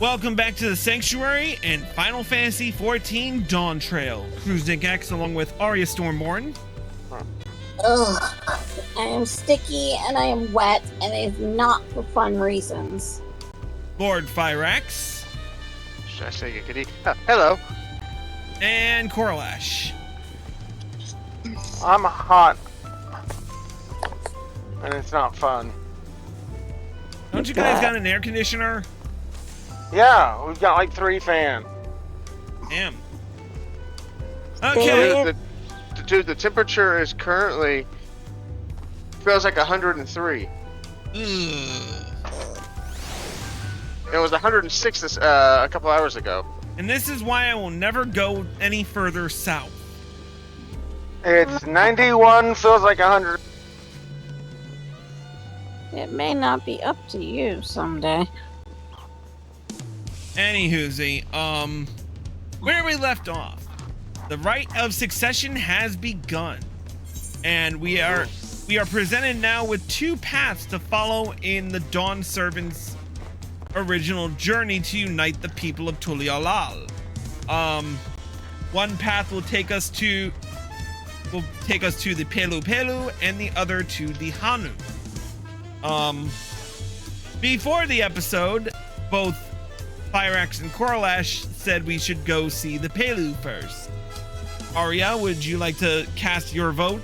Welcome back to the Sanctuary and Final Fantasy XIV Dawntrail. Cruising X along with Arya Stormborn. Ugh, I am sticky and I am wet, and it is not for fun reasons. Lord Fyrax. Should I say Giggity? Hello. And Corlash. I'm hot. And it's not fun. Don't you guys got an air conditioner? Yeah, we've got like 3 fans. Damn. Okay. Dude, the temperature is currently feels like 103. It was 106 this a couple hours ago. And this is why I will never go any further south. It's 91, feels like 100. It may not be up to you someday. Anywhoozy, where we left off, the Rite of Succession has begun, and we are presented now with 2 paths to follow in the Dawn Servant's original journey to unite the people of Tulialal. One path will take us to the Pelu Pelu, and the other to the Hanu. Before the episode, both Fyrax and Corlash said we should go see the Pelu first. Arya, would you like to cast your vote?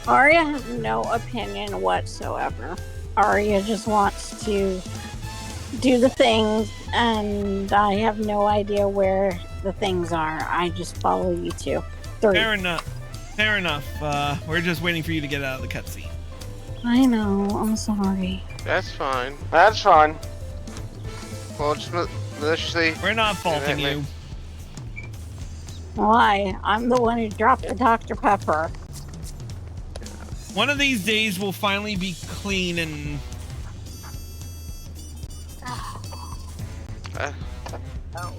Arya has no opinion whatsoever. Arya just wants to do the things, and I have no idea where the things are. I just follow you two. 3. Fair enough. We're just waiting for you to get out of the cutscene. I know, I'm sorry. That's fine. That's fine. Well, just maliciously. We're not faulting you. Why? I'm the one who dropped the Dr. Pepper. One of these days we'll finally be clean and...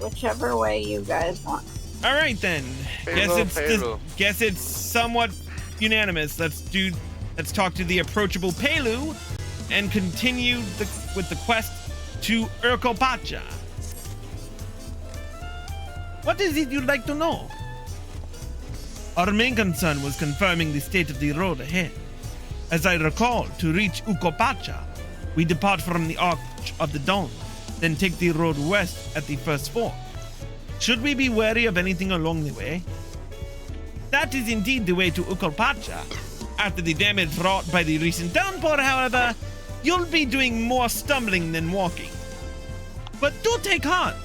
Whichever way you guys want. All right then. Guess it's somewhat unanimous. Let's talk to the approachable Pelu and continue with the quest to Urqopacha. What is it you'd like to know? Our main concern was confirming the state of the road ahead. As I recall, to reach Urqopacha, we depart from the Arch of the Dawn, then take the road west at the first fork. Should we be wary of anything along the way? That is indeed the way to Urqopacha. After the damage wrought by the recent downpour, however, you'll be doing more stumbling than walking. But do take heart.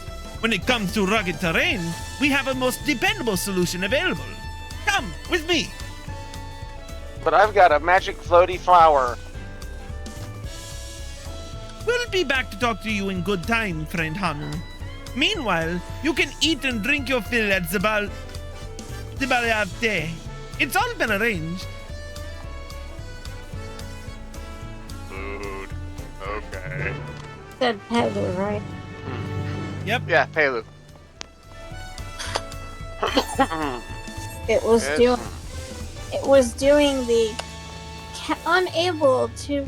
When it comes to rugged terrain, we have a most dependable solution available. Come with me. But I've got a magic floaty flower. We'll be back to talk to you in good time, friend Hanu. Meanwhile, you can eat and drink your fill at Zibalyavte. It's all been arranged. Food. Okay. Said Heather, right? Yep. Yeah, Pelu. It was doing the unable to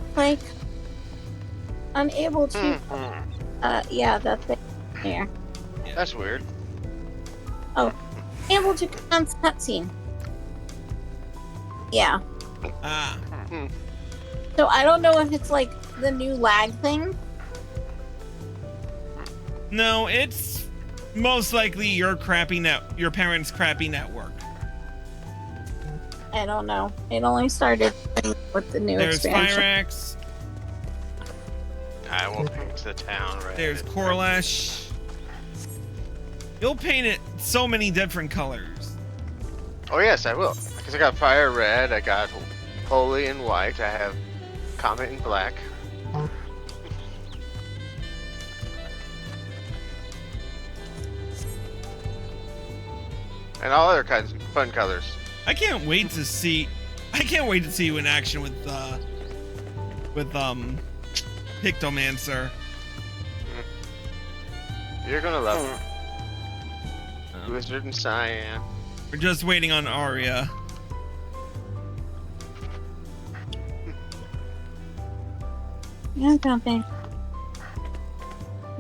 yeah, that thing there. That's weird. Oh, able to commence cutscene. Yeah. So I don't know if it's like the new lag thing. No, it's most likely your parents' crappy network. I don't know. It only started with the new expansion. There's Fyrax. I will paint the town red. There's Corlash. You'll paint it so many different colors. Oh yes, I will. Because I got fire red, I got holy in white, I have comet in black. And all other kinds of fun colors. I can't wait to see you in action with Pictomancer. You're gonna love it. Wizard and Cyan. We're just waiting on Arya. Yeah, something.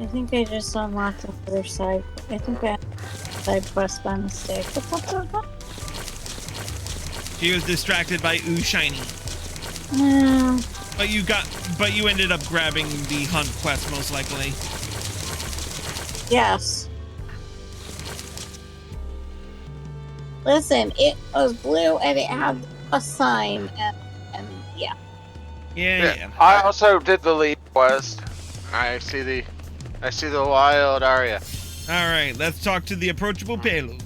I think I just unlocked another side. I think I side quest by mistake. She was distracted by Ooh Shiny. Yeah. But you ended up grabbing the hunt quest most likely. Yes. Listen, it was blue and it had a sign and yeah. Yeah. I also did the lead quest. I see the wild Arya. Alright, let's talk to the approachable Pelu.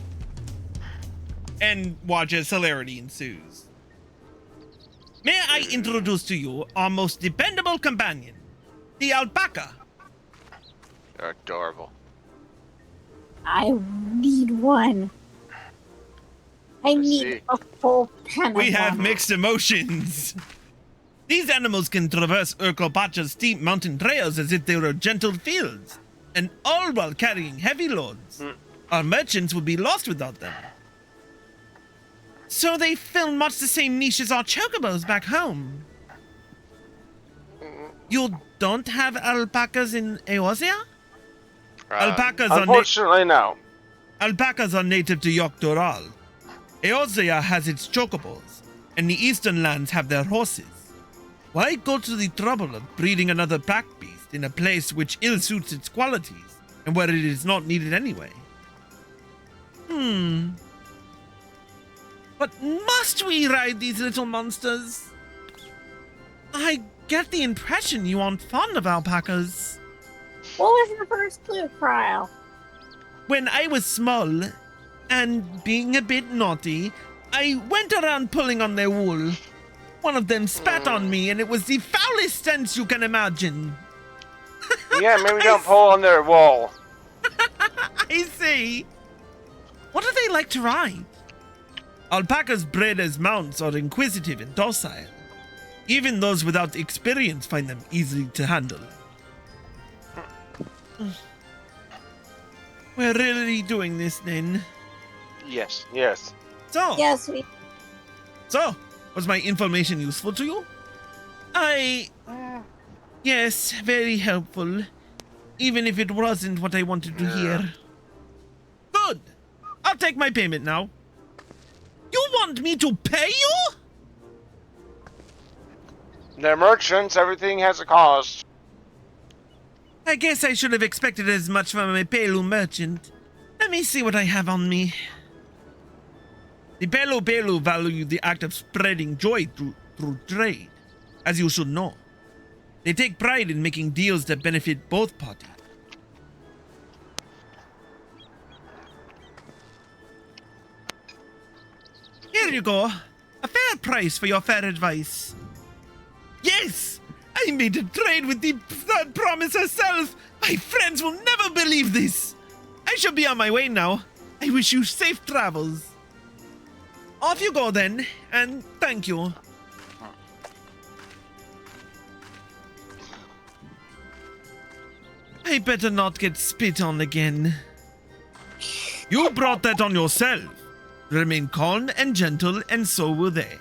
And watch as hilarity ensues. May I introduce to you our most dependable companion, the alpaca. You're adorable. I need one. I need a full pen of We have them. mixed emotions. These animals can traverse Urqopacha's steep mountain trails as if they were gentle fields, and all while carrying heavy loads. Our merchants would be lost without them. So they fill much the same niche as our chocobos back home. You don't have alpacas in Eorzea? Unfortunately, no. Alpacas are native to Yogg-Doral. Eorzea has its chocobos, and the eastern lands have their horses. Why go to the trouble of breeding another pack beast in a place which ill suits its qualities, and where it is not needed anyway? But must we ride these little monsters? I get the impression you aren't fond of alpacas. What was your first clue, Cryle? When I was small, and being a bit naughty, I went around pulling on their wool. One of them spat on me, and it was the foulest stench you can imagine. Yeah, maybe don't pull on their wool. I see. What do they like to ride? Alpacas bred as mounts are inquisitive and docile. Even those without experience find them easy to handle. We're really doing this then. Yes. So, Yes, was my information useful to you? Yes, very helpful. Even if it wasn't what I wanted to hear. Good. I'll take my payment now. You want me to pay you? They're merchants, everything has a cost. I guess I should have expected as much from a Pelu merchant. Let me see what I have on me. The Pelu value the act of spreading joy through trade, as you should know. They take pride in making deals that benefit both parties. Here you go. A fair price for your fair advice. Yes! I made a trade with the third promise herself! My friends will never believe this! I should be on my way now. I wish you safe travels. Off you go then, and thank you. I better not get spit on again. You brought that on yourself. Remain calm and gentle, and so will they.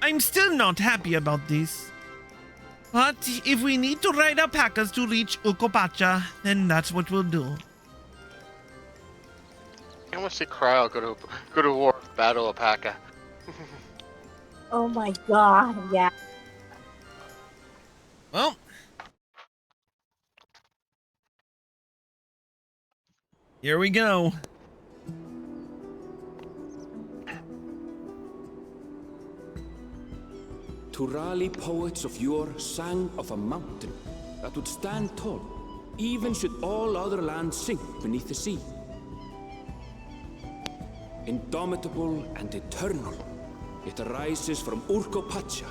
I'm still not happy about this. But if we need to ride alpacas to reach Urqopacha, then that's what we'll do. I want to see Cryle go to war with Battle Alpaca. oh my god, yeah. Well, here we go. Turali poets of yore sang of a mountain that would stand tall, even should all other lands sink beneath the sea. Indomitable and eternal, it arises from Urqopacha,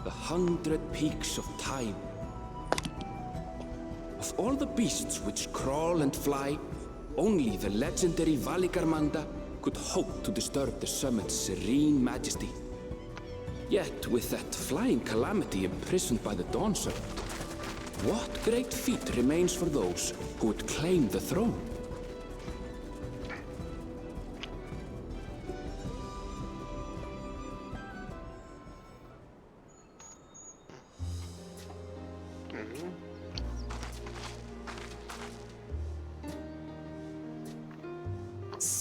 the 100 peaks of time. Of all the beasts which crawl and fly, only the legendary Valigarmanda could hope to disturb the summit's serene majesty. Yet, with that flying calamity imprisoned by the Dawn Serpent, what great feat remains for those who would claim the throne?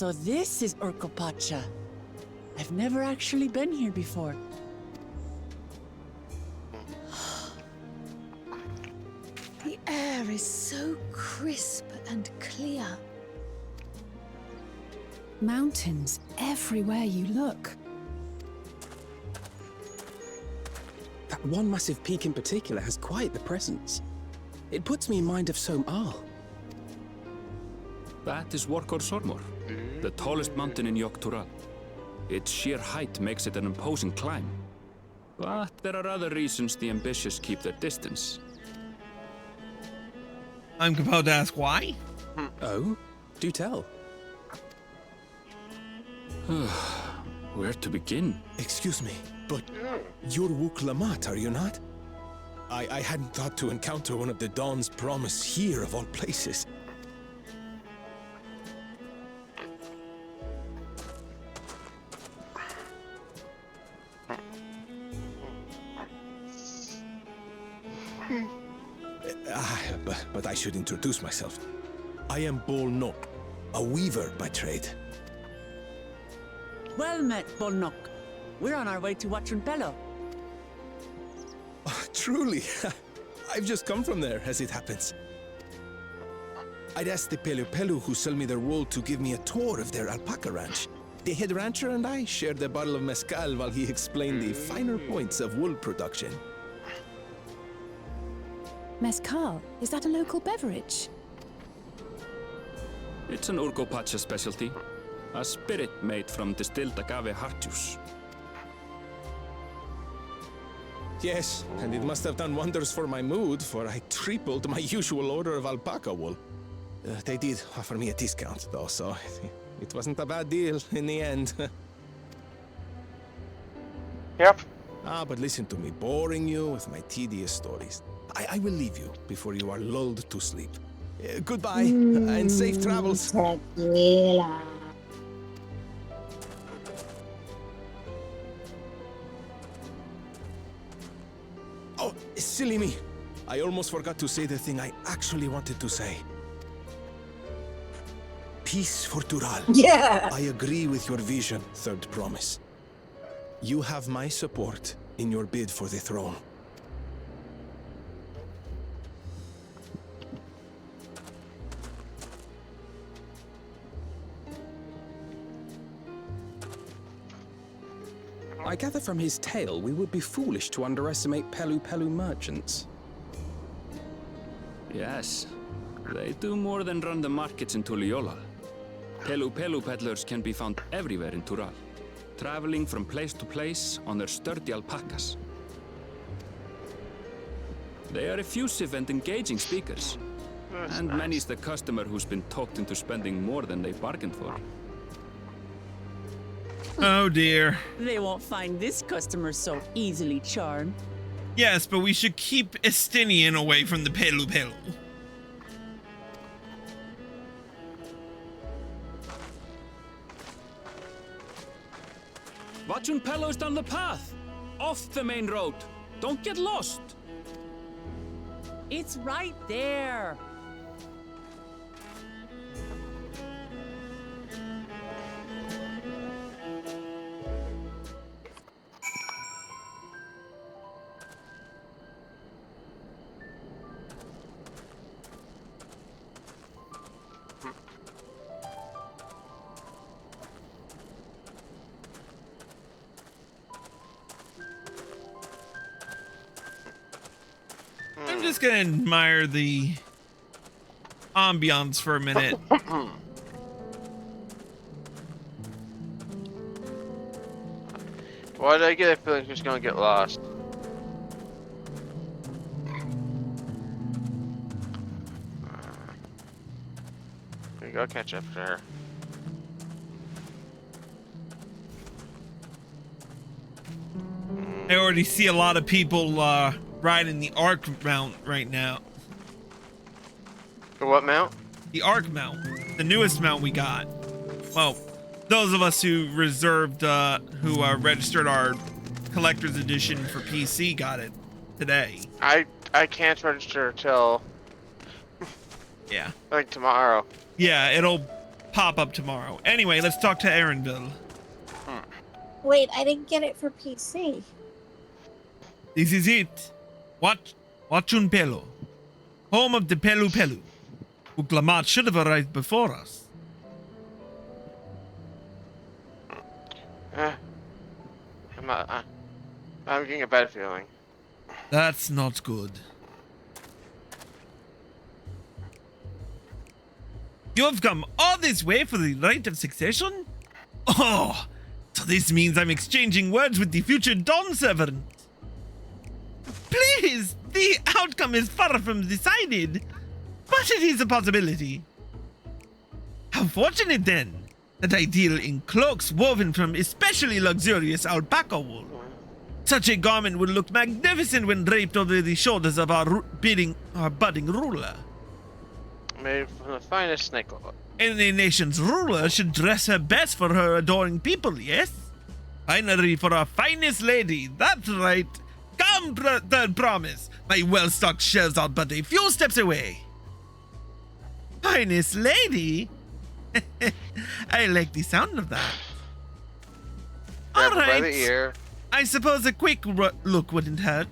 So this is Urqopacha. I've never actually been here before. The air is so crisp and clear. Mountains everywhere you look. That one massive peak in particular has quite the presence. It puts me in mind of Som Al. That is Urqopacha, the tallest mountain in Yogg-Tural. Its sheer height makes it an imposing climb. But there are other reasons the ambitious keep their distance. I'm compelled to ask why? Oh? Do tell. Where to begin? Excuse me, but you're Urqopacha, are you not? I hadn't thought to encounter one of the Dawn's promise here of all places. But I should introduce myself. I am Bolnok, a weaver by trade. Well met, Bolnok. We're on our way to Watrunpelo. Oh, truly, I've just come from there, as it happens. I'd asked the Pelu who sell me their wool to give me a tour of their alpaca ranch. The head rancher and I shared a bottle of mezcal while he explained the finer points of wool production. Mezcal? Is that a local beverage? It's an Urqopacha specialty. A spirit made from distilled agave heart juice. Yes, and it must have done wonders for my mood, for I tripled my usual order of alpaca wool. They did offer me a discount, though, so it wasn't a bad deal in the end. Yep. But listen to me, boring you with my tedious stories. I will leave you before you are lulled to sleep. Goodbye, and safe travels. Tequila. Oh, silly me. I almost forgot to say the thing I actually wanted to say. Peace for Tural. Yeah. I agree with your vision, Third Promise. You have my support in your bid for the throne. I gather from his tale we would be foolish to underestimate Pelu merchants. Yes, they do more than run the markets in Tuliolal. Pelu peddlers can be found everywhere in Tural, traveling from place to place on their sturdy alpacas. They are effusive and engaging speakers, and many's the customer who's been talked into spending more than they bargained for. Oh dear. They won't find this customer so easily charmed. Yes, but we should keep Estinian away from the Pelu. Watrunpelo's down the path! Off the main road! Don't get lost! It's right there. I'm just gonna admire the ambiance for a minute. Why did I get a feeling she's gonna get lost? There you go, catch up to her. I already see a lot of people riding the Arc mount right now. The what mount? The Arc mount, the newest mount we got. Well, those of us who reserved, who registered our collector's edition for PC got it today. I can't register till Yeah. like tomorrow. Yeah, it'll pop up tomorrow. Anyway, let's talk to Aaronville. Wait, I didn't get it for PC. This is it. Wachun Pelo. Home of the Pelu Pelu. Urqopacha should have arrived before us. I'm getting a bad feeling. That's not good. You have come all this way for the Rite of Succession? Oh, so this means I'm exchanging words with the future Dawn servant. Please, the outcome is far from decided, but it is a possibility. How fortunate then that I deal in cloaks woven from especially luxurious alpaca wool. Such a garment would look magnificent when draped over the shoulders of our budding ruler. Made from the finest snake oil. Any nation's ruler should dress her best for her adoring people, yes? Finery for our finest lady, that's right. Come, third promise. My well-stocked shelves are but a few steps away. Finest lady? I like the sound of that. Grab All her by the right. ear. I suppose a quick look wouldn't hurt.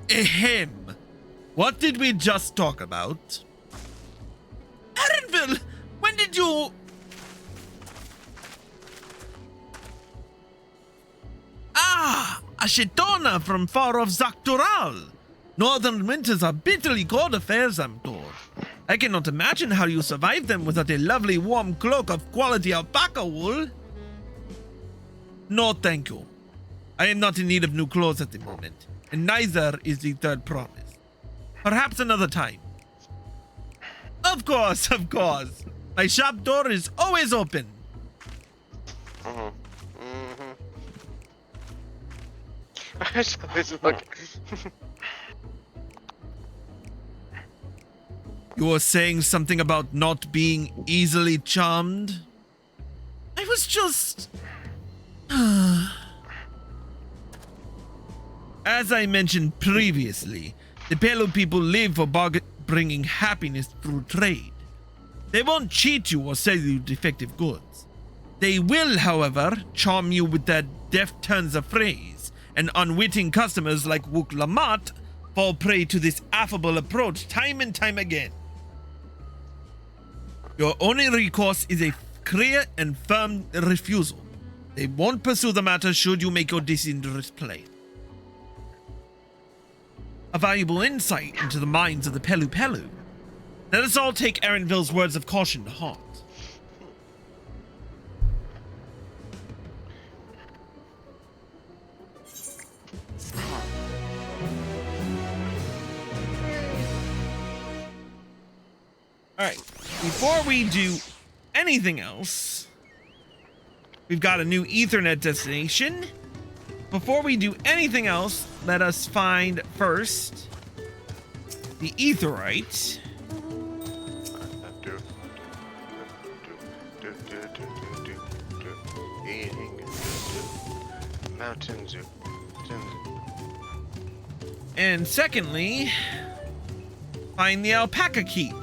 Ahem. What did we just talk about? Aaronville, when did you... Ah, a Shetona from far off Zaktural. Northern winters are bitterly cold affairs, I'm told. I cannot imagine how you survive them without a lovely warm cloak of quality alpaca wool. No, thank you. I am not in need of new clothes at the moment, and neither is the third promise. Perhaps another time. Of course, of course. My shop door is always open. I saw this look. You were saying something about not being easily charmed? I was just... As I mentioned previously, the Pelu people live for bringing happiness through trade. They won't cheat you or sell you defective goods. They will, however, charm you with their deft turns of phrase, and unwitting customers like Urqopacha fall prey to this affable approach time and time again. Your only recourse is a clear and firm refusal. They won't pursue the matter should you make your disinterest plain. A valuable insight into the minds of the Pelu Pelu. Let us all take Aaronville's words of caution to heart. Alright, before we do anything else, we've got a new Ethernet destination. Before we do anything else, let us find first the Aetherite. Mountain Zoo. And secondly, find the Alpaca Keep.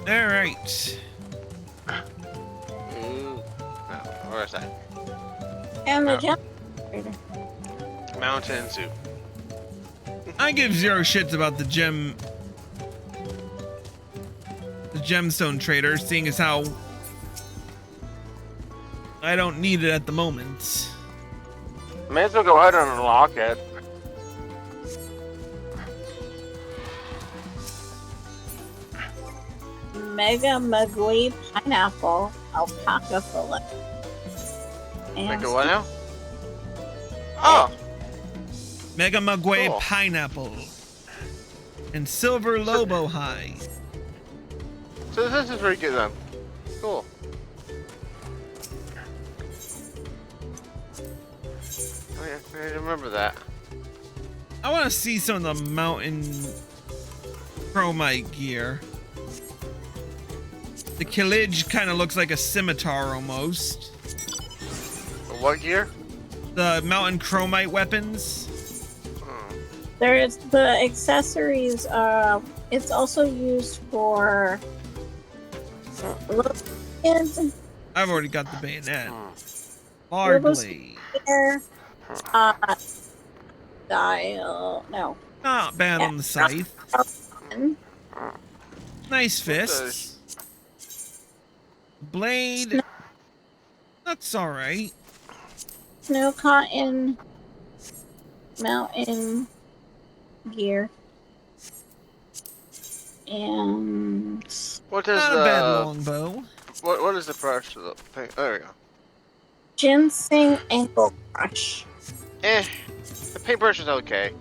All right. No, where's that? And the Oh. generator. Mountain Zoo. I give zero shits about the gemstone trader, seeing as how I don't need it at the moment. May as well go ahead and unlock it. Mega Mugway Pineapple Alpaca Fillet. And Make it what now? Oh! Mega Mugway Cool. Pineapple and Silver Lobo High. So this is pretty good then. Cool. I remember that. I want to see some of the mountain chromite gear. The Killage kind of looks like a scimitar almost. What gear? The mountain chromite weapons. There's the accessories. It's also used for little kids. I've already got the bayonet. Largely. Style. No. Not bad on the scythe. Nice fists. Blade. That's alright. Snow cotton. Mountain gear. And What does Not a bad longbow. what is the brush of the thing? There we go. ginseng ankle brush. The paintbrush is okay.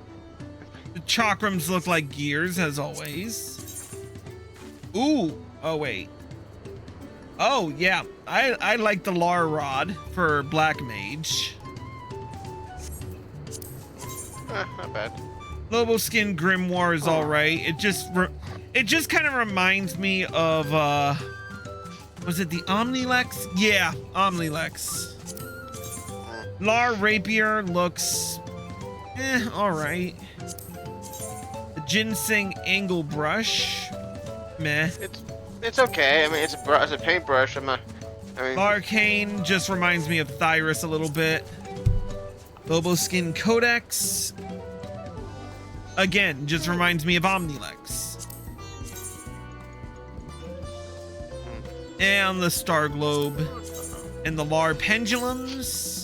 The chakrams look like gears, as always. Ooh. Oh, wait. Oh, yeah. I like the Lar Rod for Black Mage. Not bad. Lobo Skin Grimoire is alright. It just kind of reminds me of, was it the Omnilex? Yeah, Omnilex. Lar Rapier looks, alright. The Ginseng Angle Brush, meh. It's okay. I mean, it's a paintbrush. Larcane just reminds me of Thyrus a little bit. Lobo Skin Codex, again, just reminds me of Omnilex. And the Star Globe and the Lar Pendulums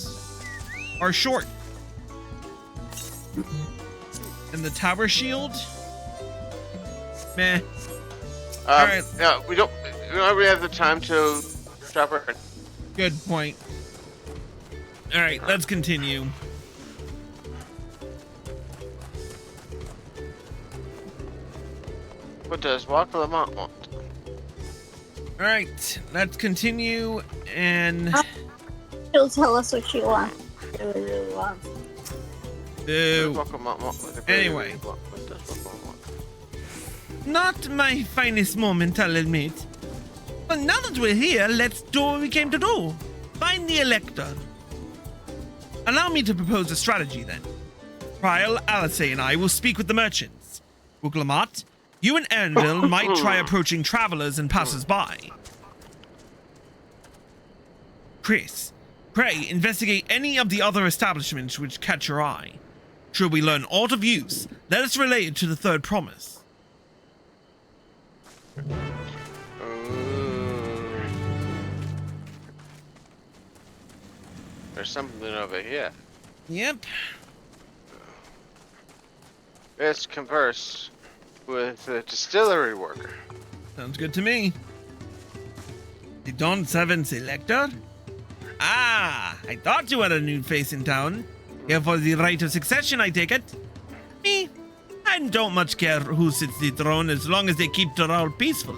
are short. And the Tower Shield, meh. All right. Yeah, we don't really have the time to shop around. Good point. All right, let's continue. What does Walk for the Mont want? All right, let's continue and She'll tell us what she wants. do. Anyway. Not my finest moment, I'll admit. But now that we're here, let's do what we came to do. Find the Elector. Allow me to propose a strategy then. Prial, Alice, and I will speak with the merchants. Urqopacha, you and Anvil might try approaching travelers and passers-by. Chris, pray investigate any of the other establishments which catch your eye. Should we learn aught of use, let us relay it to the third promise. There's something over here. Yep. Let's converse with the distillery worker. Sounds good to me. The Dawn 7 Selector? Ah, I thought you were a new face in town. Here for the right of succession, I take it. Me, I don't much care who sits the throne as long as they keep Toral peaceful.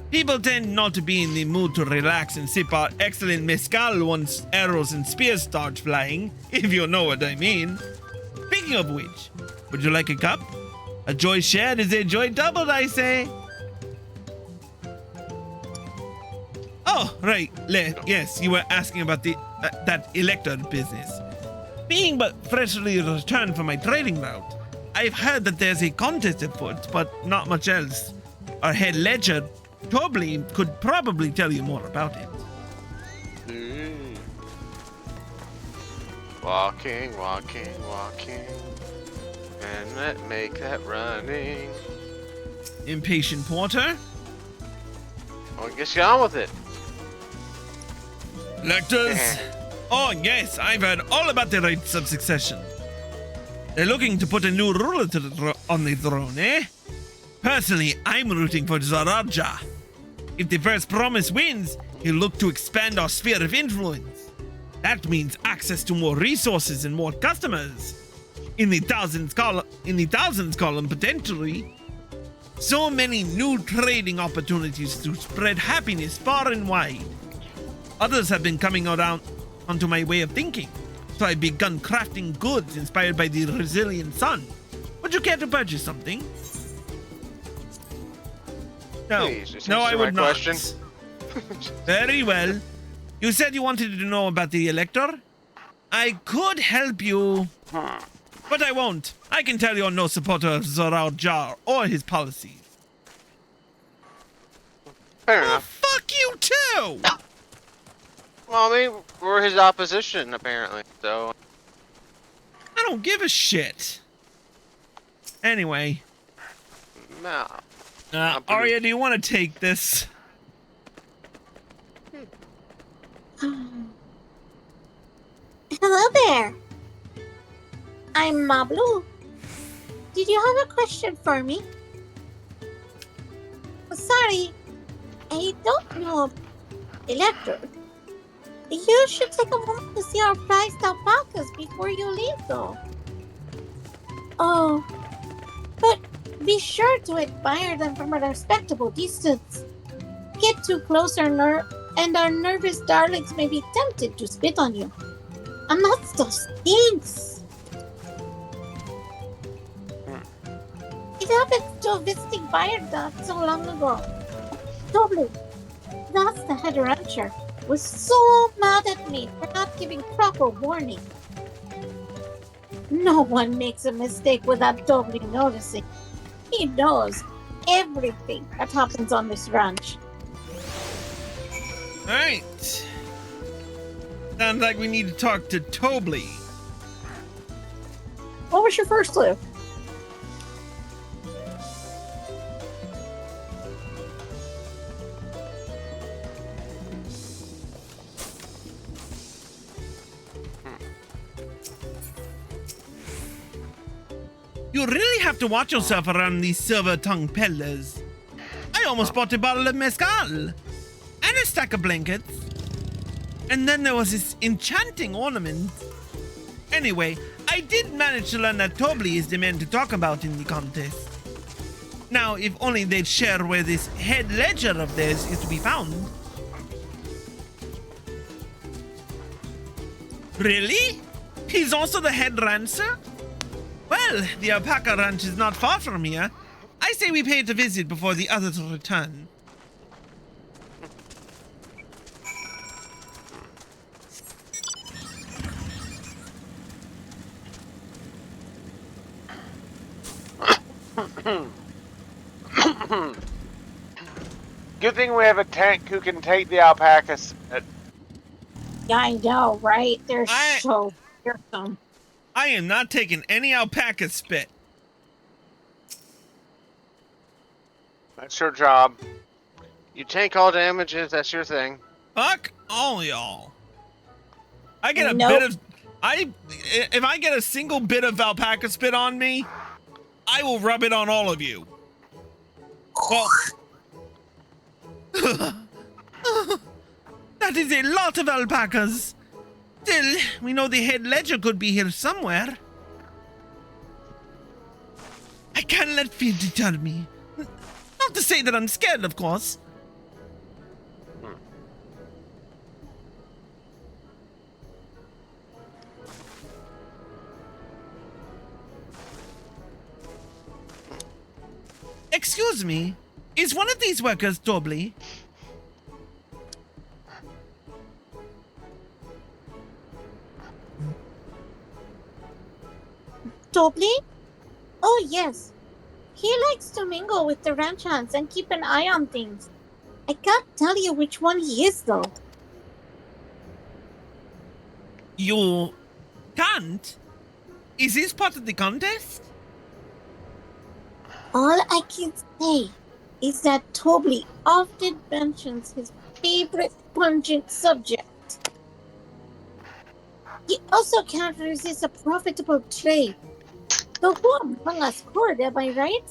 People tend not to be in the mood to relax and sip our excellent mezcal once arrows and spears start flying, if you know what I mean. Speaking of which, would you like a cup? A joy shared is a joy doubled, I say. Oh, right. Yes, you were asking about the that Elector business. Being but freshly returned from my trading route, I've heard that there's a contest afoot, but not much else. Our head ledger, Tobley, could probably tell you more about it. Walking, and let's make that running. Impatient Porter? Well, get on with it. Electors? Oh, yes, I've heard all about the rights of succession. They're looking to put a new ruler on the throne, eh? Personally, I'm rooting for Zaraja. If the first promise wins, he'll look to expand our sphere of influence. That means access to more resources and more customers. In the thousands column, potentially. So many new trading opportunities to spread happiness far and wide. Others have been coming around onto my way of thinking, so I've begun crafting goods inspired by the resilient sun. Would you care to purchase something? No, Please, no, I would not. question. Very well. You said you wanted to know about the Elector? I could help you But I won't. I can tell you're no supporter of Zoral Jar or his policies. Fair Oh, enough. fuck you too! Well, I mean, we're his opposition, apparently, so... I don't give a shit. Anyway. No. Arya, do you want to take this? Hello there. I'm Mablu. Did you have a question for me? Sorry, I don't know Electro. You should take a moment to see our prized alpacas before you leave, though. Oh, but be sure to admire them from a respectable distance. Get too close and our nervous darlings may be tempted to spit on you. And that stuff stinks. It happened to a visiting buyer not so long ago. Tobly, that's the head rancher, was so mad at me for not giving proper warning. No one makes a mistake without Tobly noticing. He knows everything that happens on this ranch. Alright. Sounds like we need to talk to Tobly. What was your first clue? You really have to watch yourself around these silver-tongued peddlers. I almost bought a bottle of mezcal and a stack of blankets. And then there was this enchanting ornament. Anyway, I did manage to learn that Tobly is the man to talk about in the contest. Now, if only they'd share where this head ledger of theirs is to be found. Really? He's also the head rancher? Well, the alpaca ranch is not far from here. I say we pay it a visit before the others return. Good thing we have a tank who can take the alpacas. Yeah, I know, right? They're so fearsome. I am not taking any alpaca spit. That's your job. You take all damages, that's your thing. Fuck all y'all. I get a bit of... If I get a single bit of alpaca spit on me, I will rub it on all of you. Well... That is a lot of alpacas. Still, we know the head ledger could be here somewhere. I can't let fear deter me. Not to say that I'm scared, of course. Excuse me, is one of these workers Tobly? Tobly? Oh, yes. He likes to mingle with the ranch hands and keep an eye on things. I can't tell you which one he is, though. You can't? Is this part of the contest? All I can say is that Tobly often mentions his favorite pungent subject. He also can't resist a profitable trade. The who among us could, am I right?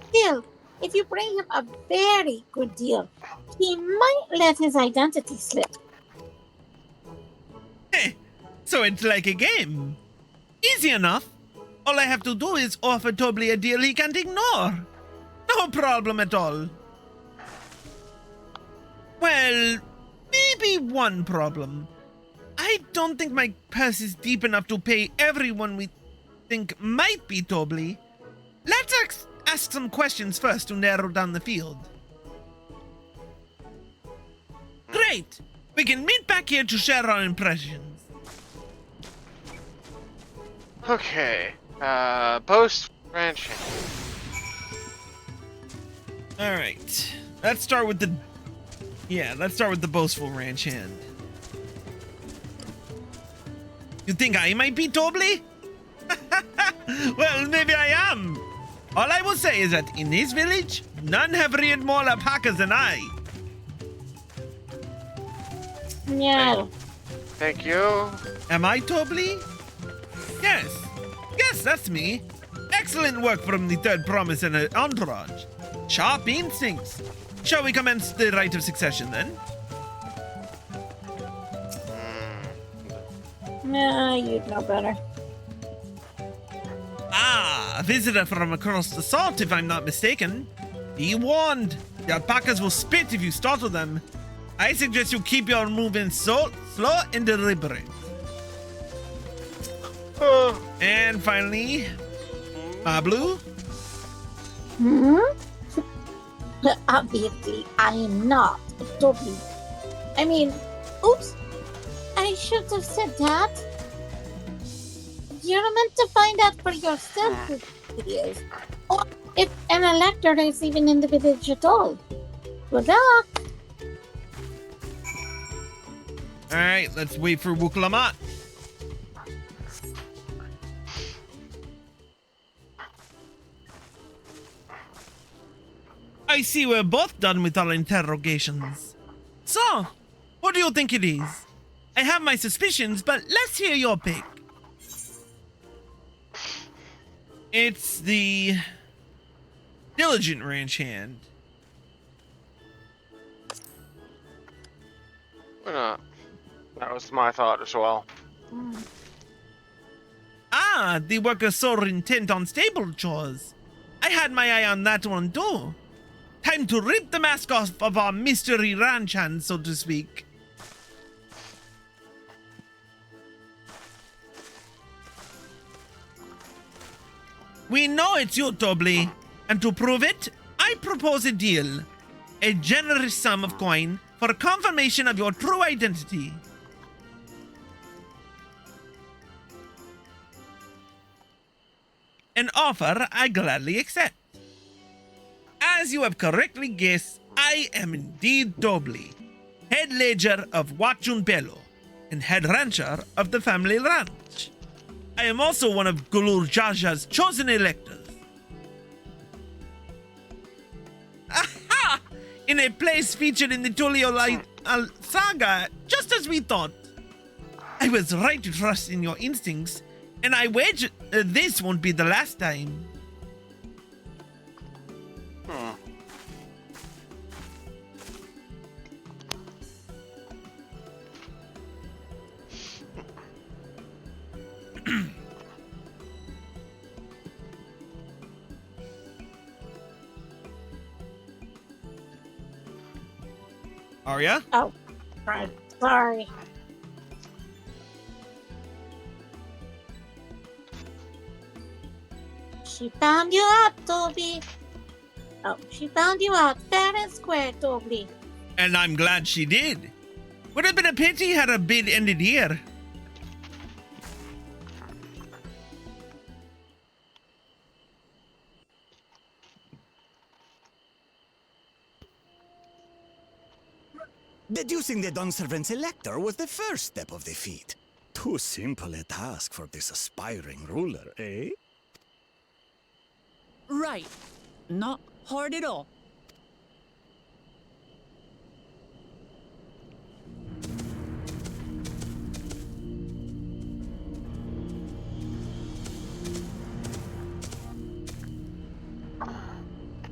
Still, if you bring him a very good deal, he might let his identity slip. So it's like a game. Easy enough. All I have to do is offer Tobly a deal he can't ignore. No problem at all. Well, maybe one problem. I don't think my purse is deep enough to pay everyone we think might be Tobly. Let's ask some questions first to narrow down the field. Great! We can meet back here to share our impressions. Okay. Post ranch. All right. Let's start with the boastful ranch hand. You think I might be Dobley? Well, maybe I am. All I will say is that in this village, none have reared more alpacas than I. Yeah. Thank you. Am I Dobley? Yes. Yes, that's me. Excellent work from the third promise and her entourage. Sharp instincts. Shall we commence the rite of succession then? Nah, you'd know better. Ah, a visitor from across the salt, if I'm not mistaken. Be warned, the alpacas will spit if you startle them. I suggest you keep your movements slow and deliberate. And finally, Pablo. Obviously, I am not a Dobby. I mean, oops. I should have said that. You're meant to find out for yourself who he is. Or if an elector is even in the village at all. Good luck. Alright, let's wait for Urqopacha. I see we're both done with our interrogations. So, what do you think it is? I have my suspicions, but let's hear your pick. It's the diligent ranch hand. That was my thought as well. Ah, the worker so intent on stable chores. I had my eye on that one too. Time to rip the mask off of our mystery ranch hand, so to speak. We know it's you, Dobley, and to prove it, I propose a deal. A generous sum of coin for confirmation of your true identity. An offer I gladly accept. As you have correctly guessed, I am indeed Dobley, head ledger of Urqopacha and head rancher of the family ranch. I am also one of Urqopacha's chosen electors. Aha! In a place featured in the Tulio saga, just as we thought. I was right to trust in your instincts, and I wager this won't be the last time. Arya? Oh, right. Sorry. She found you out, Toby. Oh, she found you out fair and square, Toby. And I'm glad she did. Would have been a pity had her bid ended here. Deducing the Dunservant's elector was the first step of the feat. Too simple a task for this aspiring ruler, eh? Right. Not hard at all.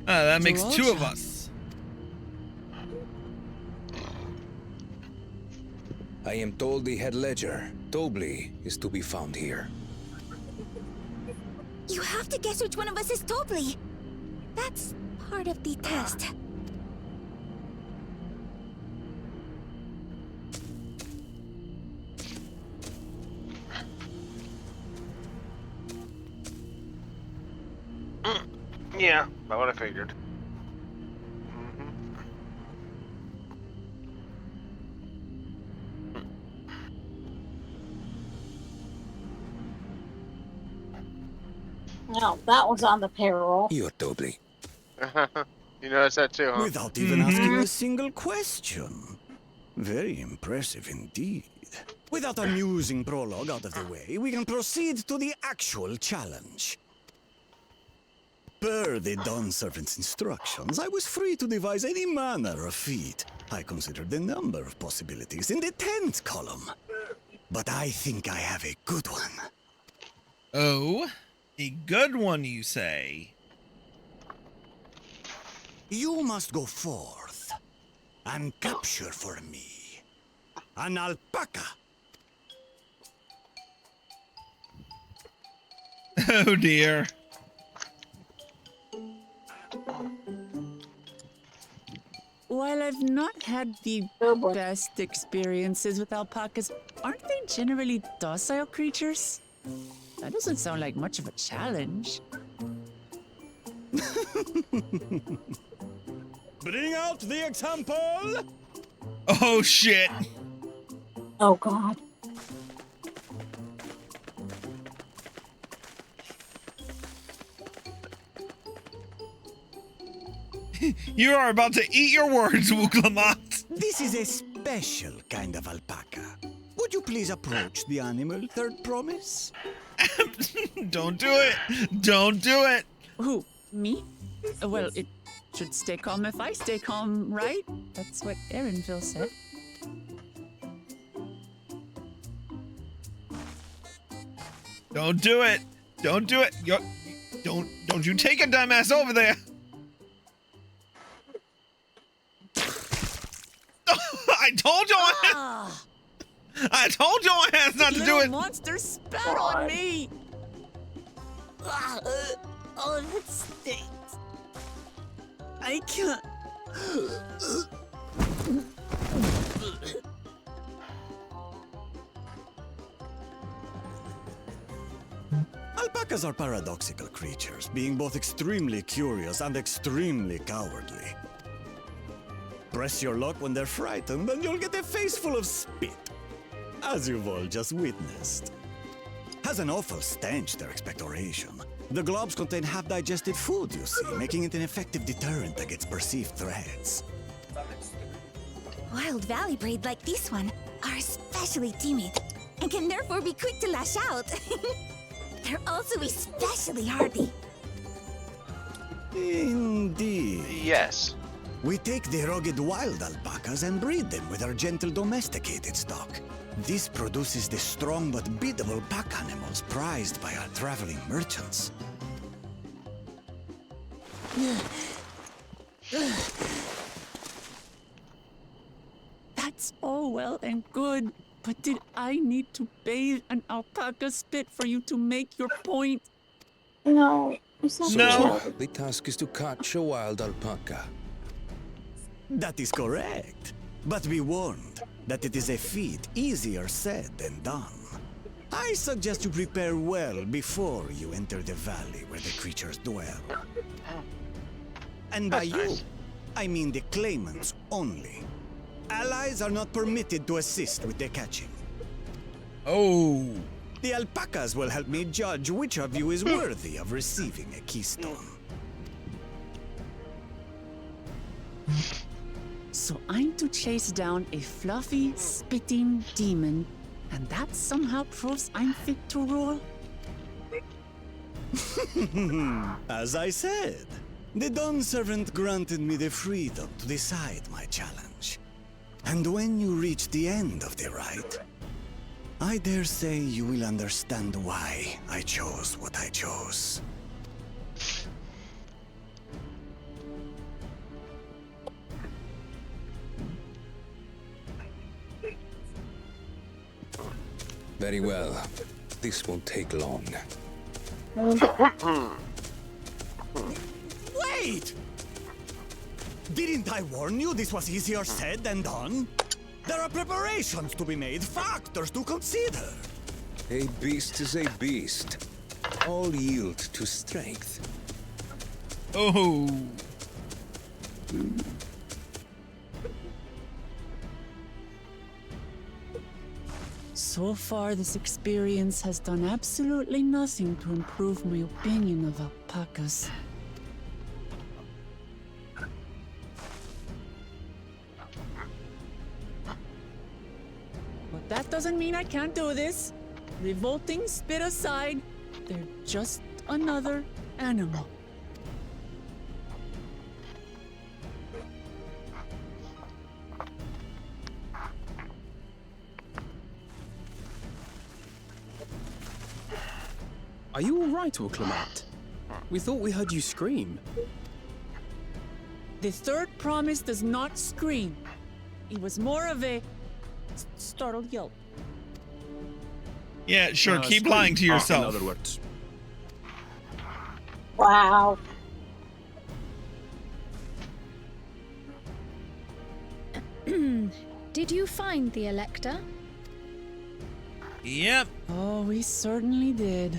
That makes two of us. I am told the head ledger, Dobley, is to be found here. You have to guess which one of us is Dobley. That's part of the test. Yeah, about what I figured. Well, that was on the payroll. You're Dobly. You notice that too, huh? Without even asking a single question. Very impressive indeed. With that amusing prologue out of the way, we can proceed to the actual challenge. Per the Dawn Servant's instructions, I was free to devise any manner of feat. I considered the number of possibilities in the 10th column. But I think I have a good one. Oh, a good one, you say? You must go forth and capture for me an alpaca. Oh dear. While I've not had the best experiences with alpacas, aren't they generally docile creatures? That doesn't sound like much of a challenge. Bring out the example! Oh shit. Oh god. You are about to eat your words, Urqopacha. This is a special kind of alpaca. Would you please approach the animal, Third Promise? Don't do it. Don't do it. Who? Me? Well, it should stay calm if I stay calm, right? That's what Erinville said. Don't do it. Don't do it. Don't you take a dumbass over there. I told you I told your ass not to do it. Monster spat on me. Oh, that stinks. I can't. Alpacas are paradoxical creatures, being both extremely curious and extremely cowardly. Press your luck when they're frightened, and you'll get a face full of spit, as you've all just witnessed. Has an awful stench, their expectoration. The globs contain half-digested food, you see, making it an effective deterrent against perceived threats. Wild valley breed like this one are especially timid and can therefore be quick to lash out. They're also especially hardy. Indeed. Yes. We take the rugged wild alpacas and breed them with our gentle domesticated stock. This produces the strong but biddable pack animals prized by our traveling merchants. That's all well and good, but did I need to bathe an alpaca spit for you to make your point? No, it's not No. The task is to catch a wild alpaca. That is correct. But be warned that it is a feat easier said than done. I suggest you prepare well before you enter the valley where the creatures dwell. And by you, I mean the claimants only. Allies are not permitted to assist with the catching. Oh. The alpacas will help me judge which of you is worthy of receiving a keystone. So I'm to chase down a fluffy, spitting demon, and that somehow proves I'm fit to rule? As I said, the Dawn Servant granted me the freedom to decide my challenge. And when you reach the end of the rite, I dare say you will understand why I chose what I chose. Very well. This won't take long. Wait! Didn't I warn you this was easier said than done? There are preparations to be made, factors to consider. A beast is a beast. All yield to strength. Oh. So far, this experience has done absolutely nothing to improve my opinion of alpacas. But that doesn't mean I can't do this. Revolting spit aside, they're just another animal. Are you all right, Urqopacha? We thought we heard you scream. The third promise does not scream. It was more of a startled yelp. Yeah, sure. Keep lying to yourself. In other words. Wow. Did you find the Elector? Yep. Oh, we certainly did.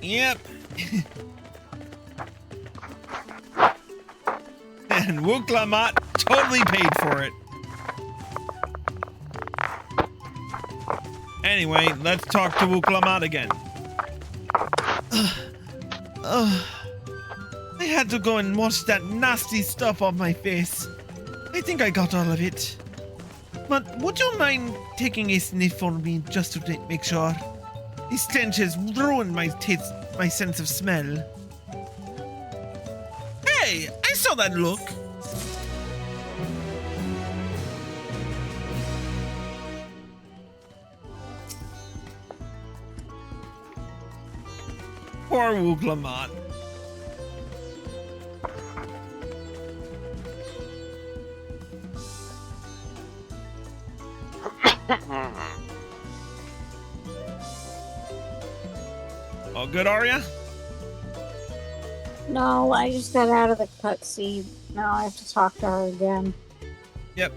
Yep. And Urqopacha totally paid for it. Anyway, let's talk to Urqopacha again. I had to go and wash that nasty stuff off my face. I think I got all of it. But would you mind taking a sniff for me just to make sure? The stench has ruined my taste, my sense of smell. Hey, I saw that look. Poor Urqopacha. All good, Arya? No, I just got out of the cutscene. Now I have to talk to her again. Yep.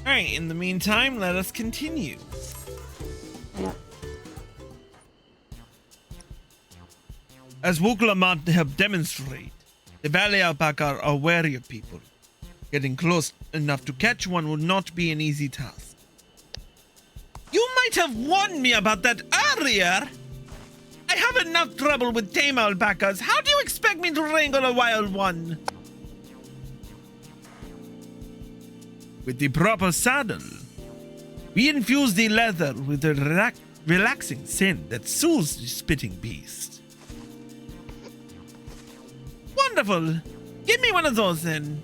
Alright, in the meantime, let us continue. Yep. As Urqopacha helped demonstrate, the valley alpaca are wary of people. Getting close enough to catch one would not be an easy task. You might have warned me about that earlier! I have enough trouble with tame alpacas. How do you expect me to wrangle a wild one? With the proper saddle, we infuse the leather with a relaxing scent that soothes the spitting beast. Wonderful! Give me one of those then.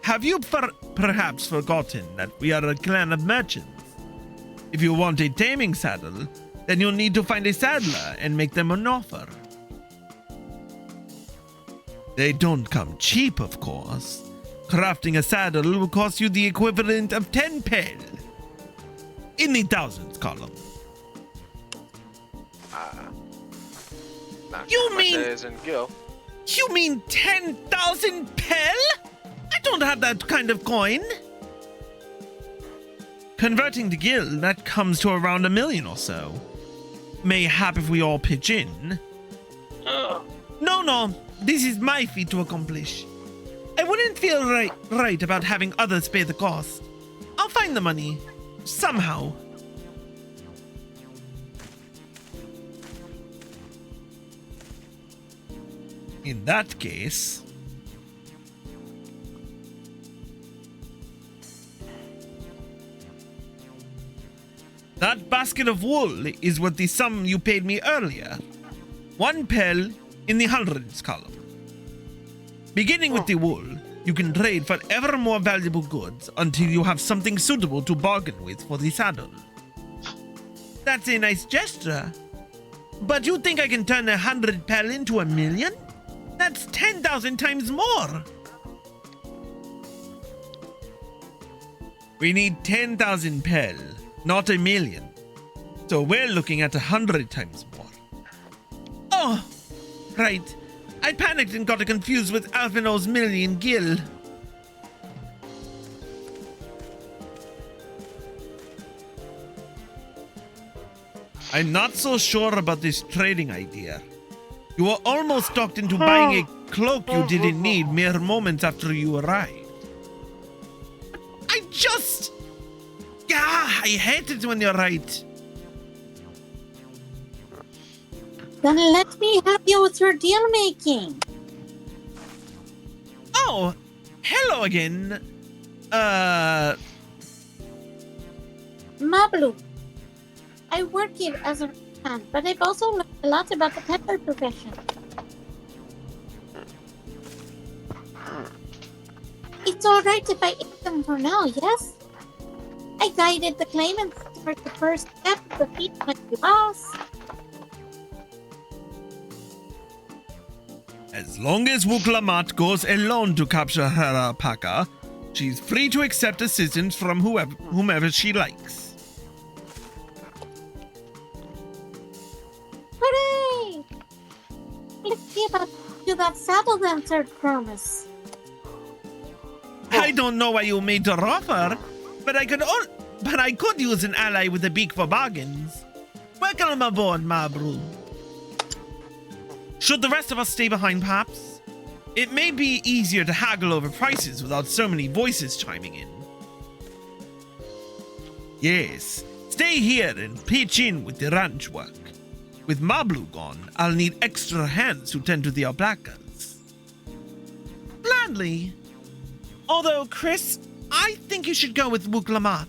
Have you perhaps forgotten that we are a clan of merchants? If you want a taming saddle, then you'll need to find a saddler and make them an offer. They don't come cheap, of course. Crafting a saddle will cost you the equivalent of 10 pel. In the thousands column. You mean... You mean 10,000 pel? I don't have that kind of coin. Converting to gil, that comes to around 1 million or so. Mayhap if we all pitch in. No, this is my feat to accomplish. I wouldn't feel right about having others pay the cost. I'll find the money. Somehow. In that case... that basket of wool is worth the sum you paid me earlier. 1 pel in the hundreds column. Beginning with the wool, you can trade for ever more valuable goods until you have something suitable to bargain with for the saddle. That's a nice gesture. But you think I can turn 100 pel into 1 million? That's 10,000 times more. We need 10,000 pel, not a million. So we're looking at 100 times more. Oh, right. I panicked and got confused with Alphino's million gil. I'm not so sure about this trading idea. You were almost talked into buying a cloak you didn't need mere moments after you arrived. I hate it when you're right. Then let me help you with your deal making. Oh, hello again. Mablu. I work here as a man, but I've also learned a lot about the peddler profession. It's alright if I eat them for now, yes? I guided the claimants for the first step of the feat my loss. As long as Urqopacha goes alone to capture her alpaca, she's free to accept assistance from whomever she likes. Hooray! Let's see about you that saddle dancer promise. I don't know why you made her offer, but I could use an ally with a beak for bargains. Welcome aboard, Mabru. Should the rest of us stay behind, perhaps? It may be easier to haggle over prices without so many voices chiming in. Yes, stay here and pitch in with the ranch work. With Mablu gone, I'll need extra hands to tend to the alpacas. Gladly. Although, Chris, I think you should go with Urqopacha.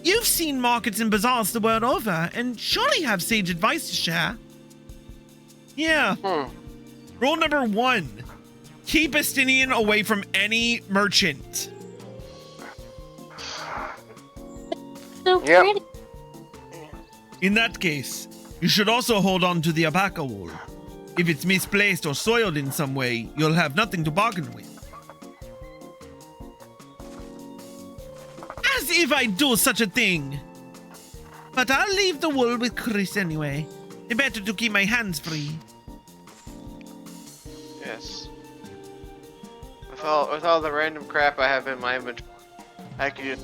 You've seen markets and bazaars the world over, and surely have sage advice to share. Yeah. Rule number 1. Keep Estinian away from any merchant. So pretty. In that case, you should also hold on to the alpaca wool. If it's misplaced or soiled in some way, you'll have nothing to bargain with. As if I'd do such a thing. But I'll leave the wool with Chris anyway. It's better to keep my hands free. Yes. With all the random crap I have in my inventory, I could just...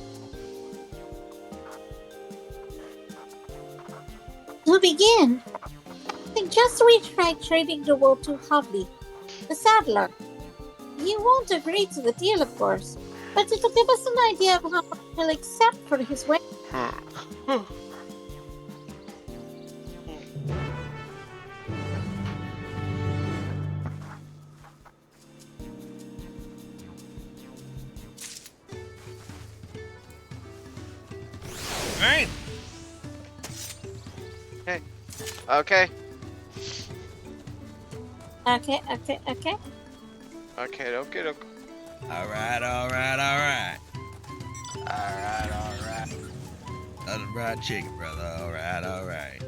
To begin, I suggest we try trading the wool to Hovli, the saddler. He won't agree to the deal, of course, but it'll give us an idea of how much he'll accept for his way. Alright. Okay. Okay. Okay. Alright. Nothing fried chicken, brother. Alright.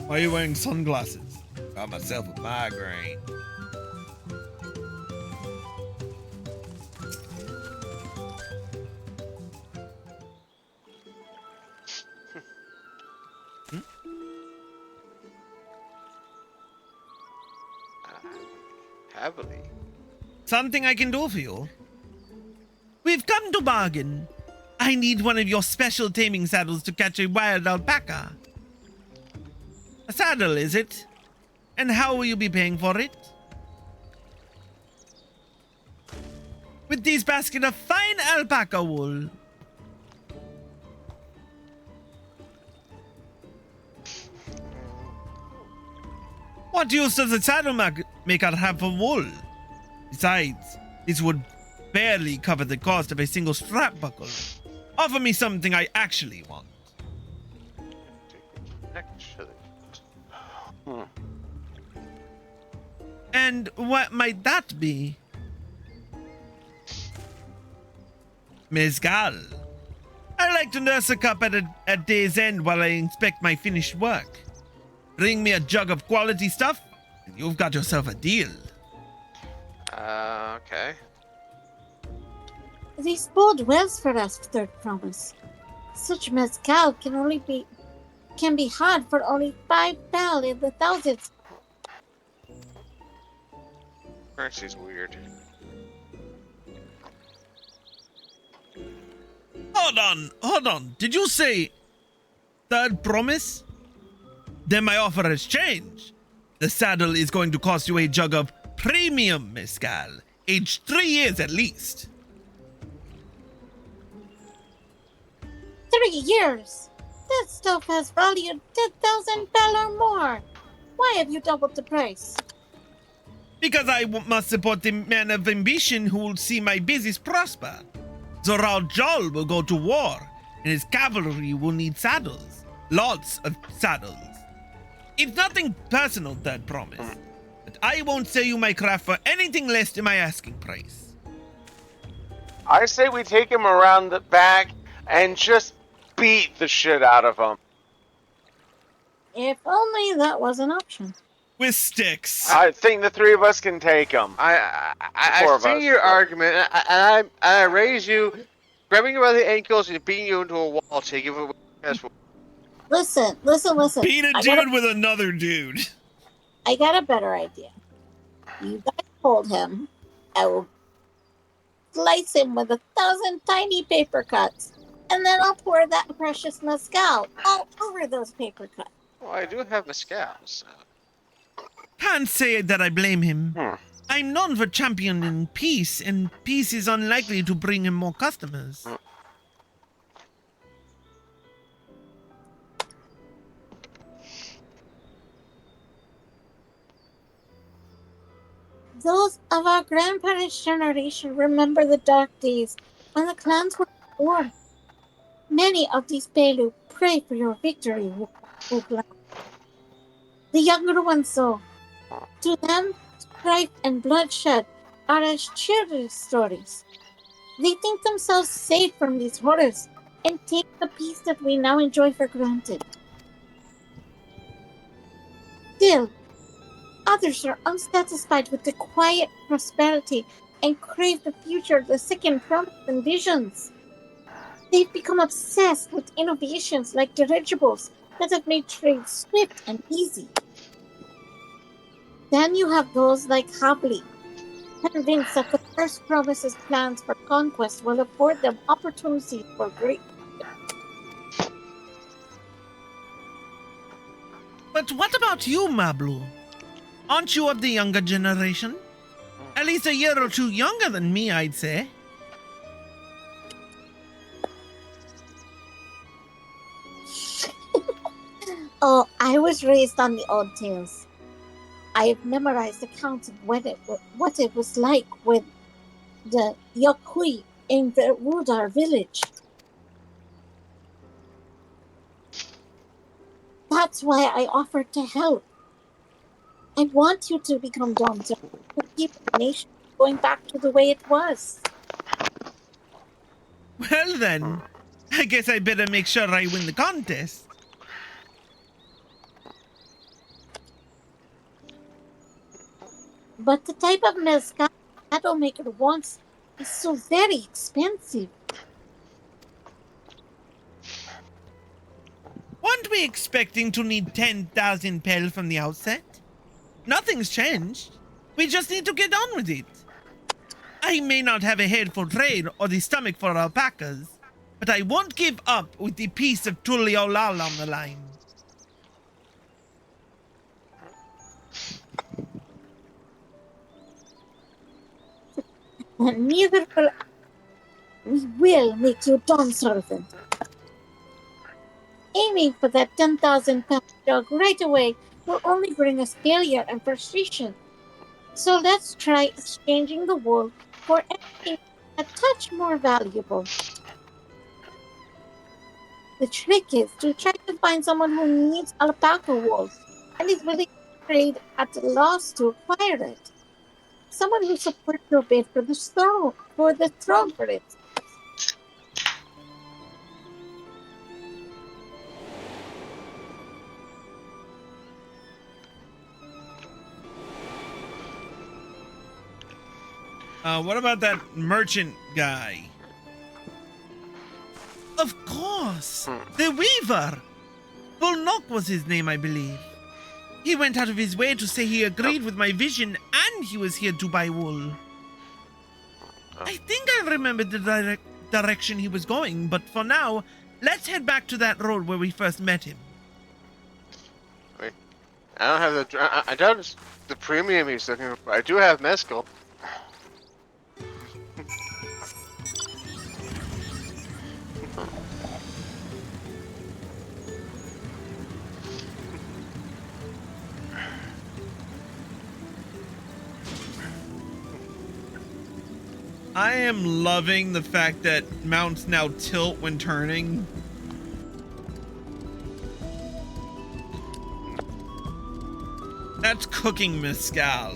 Why are you wearing sunglasses? Got myself a migraine. Heavily. Something I can do for you. We've come to bargain. I need one of your special taming saddles to catch a wild alpaca. A saddle, is it? And how will you be paying for it? With this basket of fine alpaca wool. What use does a saddle maker have for wool? Besides, this would barely cover the cost of a single strap buckle. Offer me something I actually want. And what might that be? Mezcal. I like to nurse a cup at day's end while I inspect my finished work. Bring me a jug of quality stuff, and you've got yourself a deal. Okay. These bode wells for us, Third Promise. Such mezcal can be had for only 5 bell in the thousands. Currency's weird. Hold on. Did you say Third Promise? Then my offer has changed. The saddle is going to cost you a jug of premium mezcal, aged 3 years at least. 3 years? That stuff has valued 10,000 bell or more. Why have you doubled the price? Because I must support the man of ambition who will see my business prosper. Zoral Jol will go to war, and his cavalry will need saddles. Lots of saddles. It's nothing personal, Third Promise, but I won't sell you my craft for anything less than my asking price. I say we take him around the back and just beat the shit out of him. If only that was an option. With sticks. I think the 3 of us can take him. I see your argument, and I raise you, grabbing you by the ankles and beating you into a wall to give it a Listen. Beat a dude with another dude. I got a better idea. You guys hold him. I will slice him with 1,000 tiny paper cuts, and then I'll pour that precious mezcal all over those paper cuts. Well, I do have mezcal, so... Can't say that I blame him. I'm known for championing peace, and peace is unlikely to bring him more customers. Those of our grandparents' generation remember the dark days when the clans were at war. Many of these Belu pray for your victory, Ukla. The younger ones so. To them, strife and bloodshed are as children's stories. They think themselves safe from these horrors and take the peace that we now enjoy for granted. Still, others are unsatisfied with the quiet prosperity and crave the future the second promise envisions. They've become obsessed with innovations like dirigibles that have made trade swift and easy. Then you have those like Habli, convinced that the first promise's plans for conquest will afford them opportunities for great. But what about you, Mablu? Aren't you of the younger generation? At least a year or 2 younger than me, I'd say. Oh, I was raised on the old tales. I have memorized accounts of what it was like with the Yokui in the Rudar village. That's why I offered to help. I want you to become Dawntrail to keep the nation going back to the way it was. Well then, I guess I better make sure I win the contest. But the type of mezcal Shadow Maker wants is so very expensive. Weren't we expecting to need 10,000 pel from the outset? Nothing's changed. We just need to get on with it. I may not have a head for trade or the stomach for alpacas, but I won't give up with the piece of Tuliolal on the line. And neither will we will make you Dawn Servant. Aiming for that 10,000 pound jug right away will only bring us failure and frustration. So let's try exchanging the wool for anything a touch more valuable. The trick is to try to find someone who needs alpaca wool and is willing to trade at a loss to acquire it. Someone who supports your bid for the throne, for it. What about that merchant guy? Of course! The Weaver! Bulnock was his name, I believe. He went out of his way to say he agreed with my vision and he was here to buy wool. I think I remember the direction he was going, but for now, let's head back to that road where we first met him. Wait, I don't have I doubt it's the premium he's looking for. I do have mezcal. I am loving the fact that mounts now tilt when turning. That's cooking mezcal.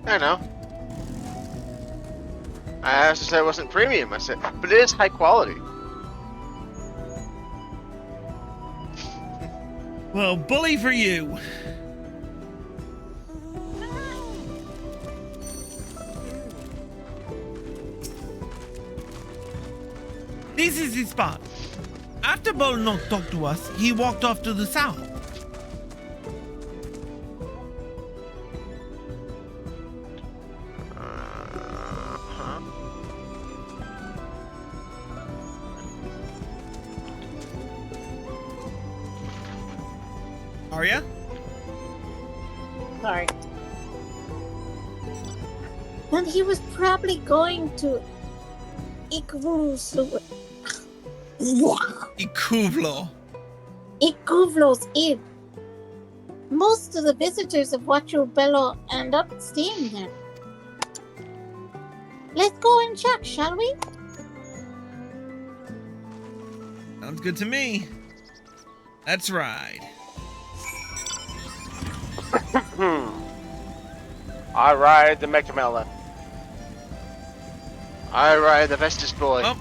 I know. I have to say it wasn't premium. I said, but it is high quality. Well, bully for you. This is his spot. After Bulnock talked to us, he walked off to the south. Arya? Sorry. Then he was probably going to Ikuvlo's Inn. Most of the visitors of Huacho Bello end up staying there. Let's go and check, shall we? Sounds good to me. Let's ride. I ride the Mechamela. I ride the Vestus boy. Oh.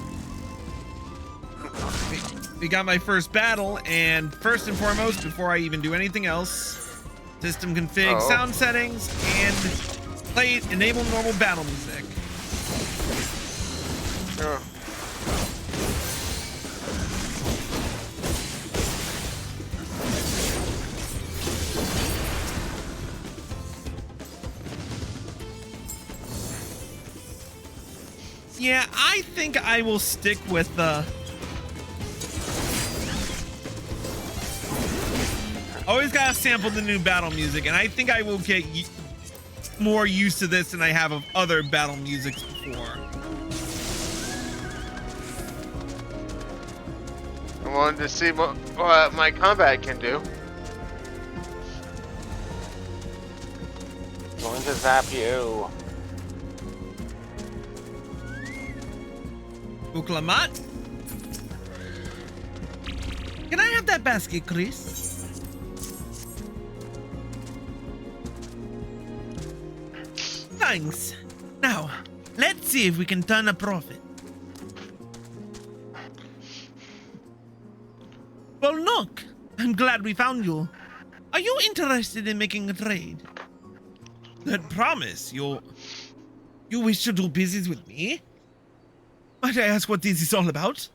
We got my first battle, and first and foremost, before I even do anything else, system config, sound settings, and enable normal battle music. Sure. Yeah, I think I will stick with the... Always gotta sample the new battle music, and I think I will get more used to this than I have of other battle musics before. I wanted to see what my combat can do. Going to zap you. Urqopacha? Can I have that basket, Chris? Thanks. Now, let's see if we can turn a profit. Well, look, I'm glad we found you. Are you interested in making a trade? That promise, you wish to do business with me? Might I ask what this is all about?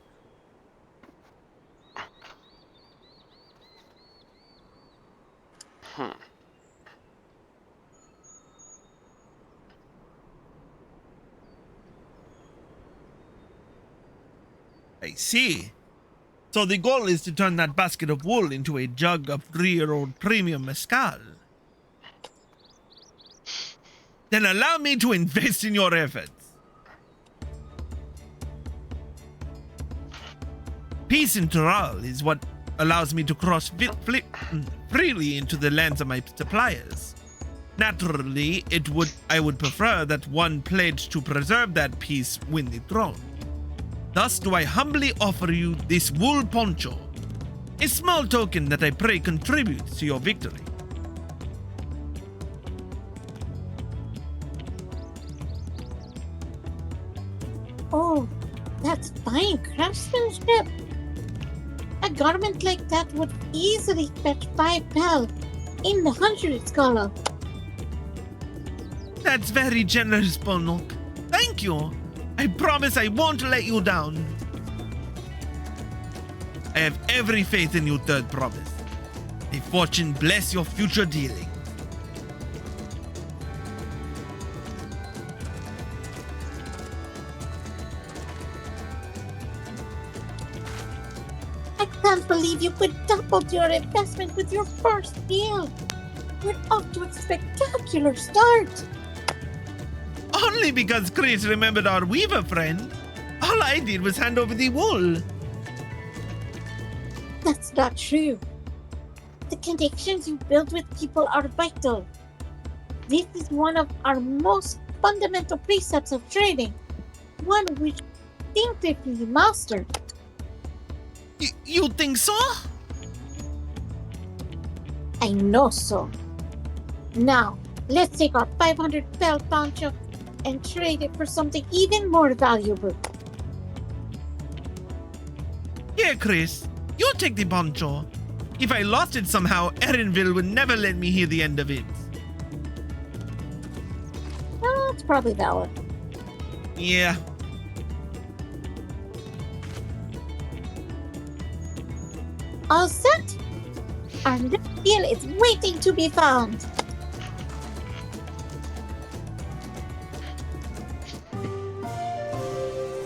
I see. So the goal is to turn that basket of wool into a jug of 3-year-old premium mezcal. Then allow me to invest in your efforts. Peace in Tural is what allows me to cross freely into the lands of my suppliers. Naturally, I would prefer that one pledge to preserve that peace win the throne. Thus do I humbly offer you this wool poncho, a small token that I pray contributes to your victory. Oh, that's fine craftsmanship. A garment like that would easily fetch 5 pel in the 100 scholar. That's very generous, Bulnock. Thank you. I promise I won't let you down. I have every faith in you, third province. May fortune bless your future dealing. I can't believe you quadrupled your investment with your first deal. We're off to a spectacular start. Only because Chris remembered our weaver friend. All I did was hand over the wool. That's not true. The connections you build with people are vital. This is one of our most fundamental precepts of trading, one which instinctively mastered. You think so? I know so. Now, let's take our 500 bell poncho and trade it for something even more valuable. Here, Chris, you take the poncho. If I lost it somehow, Erinville would never let me hear the end of it. That's probably valid. Yeah. All set? Our next deal is waiting to be found.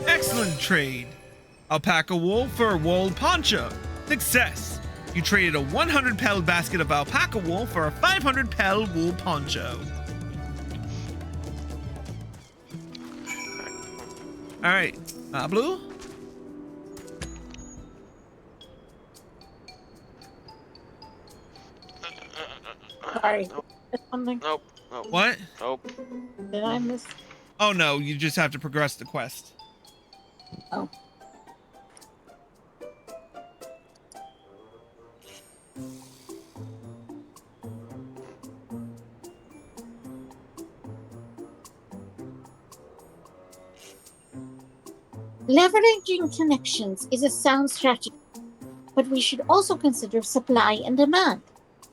Excellent trade. Alpaca wool for a wool poncho. Success. You traded a 100 pel basket of alpaca wool for a 500 pel wool poncho. All right, Blue. Sorry. Nope. What? Nope. Did I miss? Oh no, you just have to progress the quest. Oh. Leveraging connections is a sound strategy, but we should also consider supply and demand.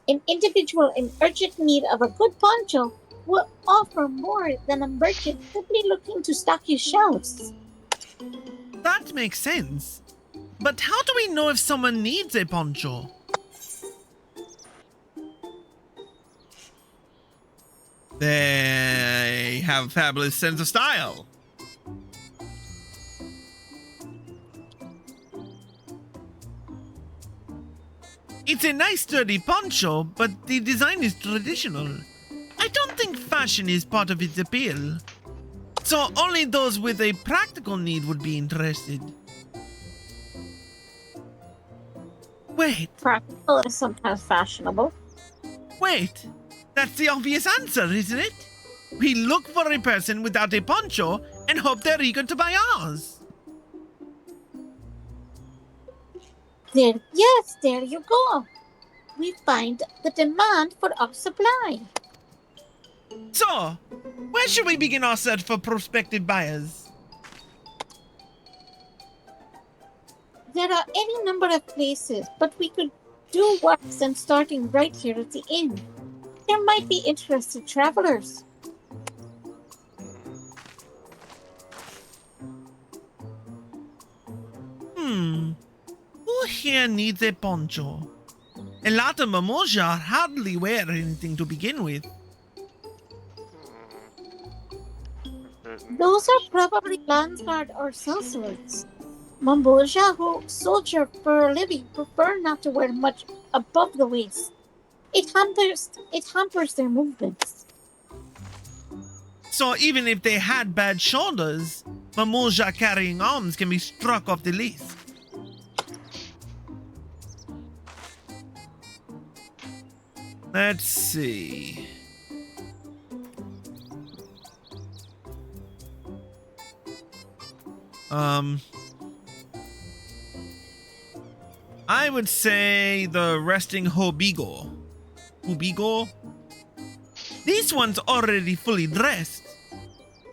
An individual in urgent need of a good poncho will offer more than a merchant simply looking to stock his shelves. That makes sense. But how do we know if someone needs a poncho? They have a fabulous sense of style. It's a nice sturdy poncho, but the design is traditional. I don't think fashion is part of its appeal. So only those with a practical need would be interested. Wait. Practical is sometimes fashionable. Wait. That's the obvious answer, isn't it? We look for a person without a poncho and hope they're eager to buy ours. There you go. We find the demand for our supply. So, where should we begin our search for prospective buyers? There are any number of places, but we could do worse than starting right here at the inn. There might be interested travelers. Who here needs a poncho? A lot of Mamoja hardly wear anything to begin with. Those are probably Landsguard or sorcerers. Mamboja who soldier for a living prefer not to wear much above the waist. It hampers their movements. So even if they had bad shoulders, Mamoja carrying arms can be struck off the list. Let's see. I would say the resting Hobigo. This one's already fully dressed.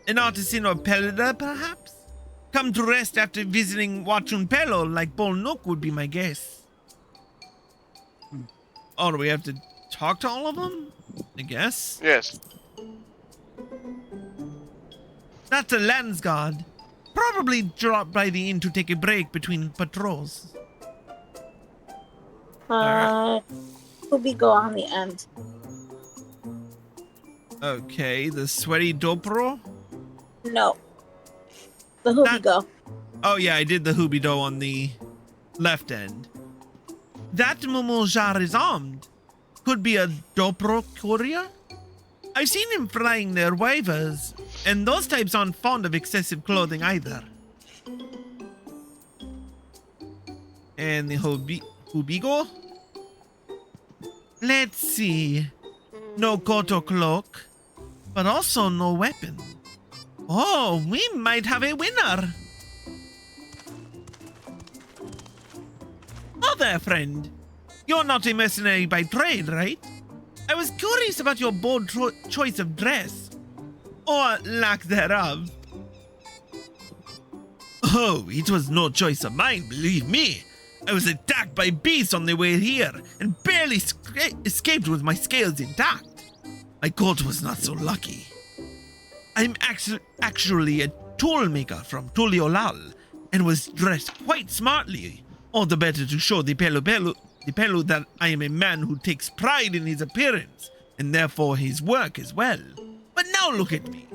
An artisan or peddler, perhaps? Come to rest after visiting Watchun Pelo like Bolnook would be my guess. Oh, do we have to talk to all of them? I guess. Yes. That's a Landsguard. Probably dropped by the inn to take a break between patrols. Hubigo on the end. Okay, the sweaty Dopro? No. The Hubigo. Oh yeah, I did the Hubido on the left end. That Momojar is armed. Could be a Dopro courier? I've seen him flying their waivers, and those types aren't fond of excessive clothing either. And the Hubigo? Let's see. No coat or cloak, but also no weapon. Oh, we might have a winner. Oh there, friend. You're not a mercenary by trade, right? I was curious about your bold choice of dress. Or lack thereof. Oh, it was no choice of mine, believe me. I was attacked by beasts on their way here and barely escaped with my scales intact. My coat was not so lucky. I'm actually a tool maker from Tuliolal and was dressed quite smartly, all the better to show the Pelu that I am a man who takes pride in his appearance and therefore his work as well. But now look at me.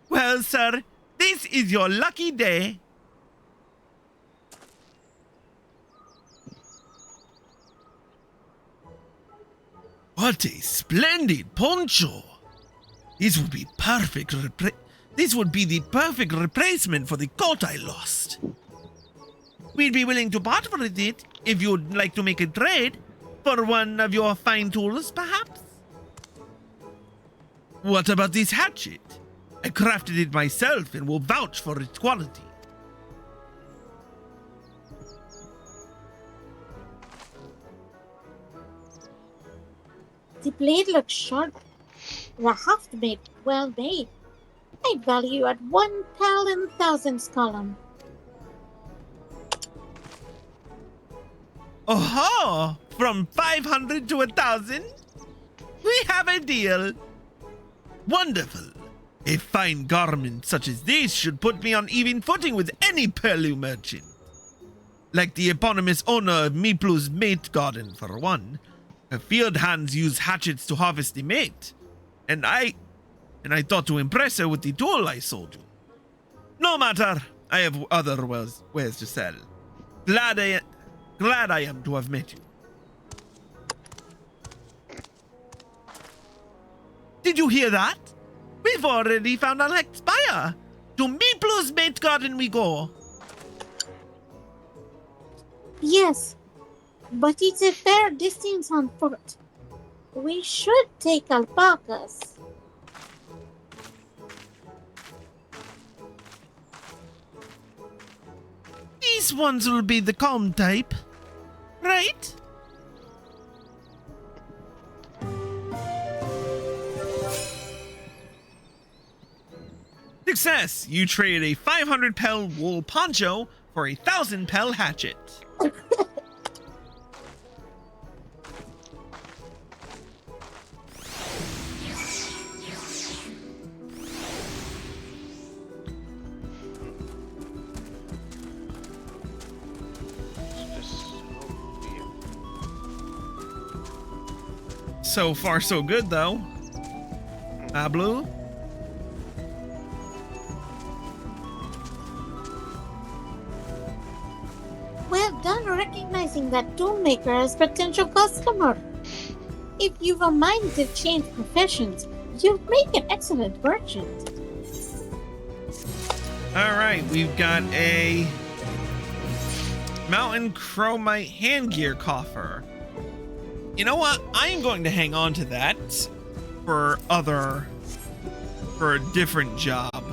Well, sir, this is your lucky day. What a splendid poncho! This would be the perfect replacement for the coat I lost. We'd be willing to part with it if you'd like to make a trade for one of your fine tools, perhaps. What about this hatchet? I crafted it myself and will vouch for its quality. The blade looks sharp. The haft made well made. I value at 1 pal in thousands column. Oh, from 500 to 1,000? We have a deal. Wonderful. A fine garment such as this should put me on even footing with any Perlu merchant. Like the eponymous owner of Miplu's mate garden, for one. Her field hands use hatchets to harvest the mate. And I thought to impress her with the tool I sold you. No matter, I have other wares to sell. Glad I am to have met you. Did you hear that? We've already found our next buyer. To Miplu's mate garden we go. Yes, but it's a fair distance on foot. We should take alpacas. These ones will be the calm type, right? Success! You trade a 500 pel wool poncho for a 1,000 pel hatchet. So far, so good, though. Blue? Well done recognizing that toolmaker as potential customer. If you've a mind to change professions, you'll make an excellent merchant. Alright, we've got a Mountain Chromite handgear coffer. You know what? I am going to hang on to that for a different job.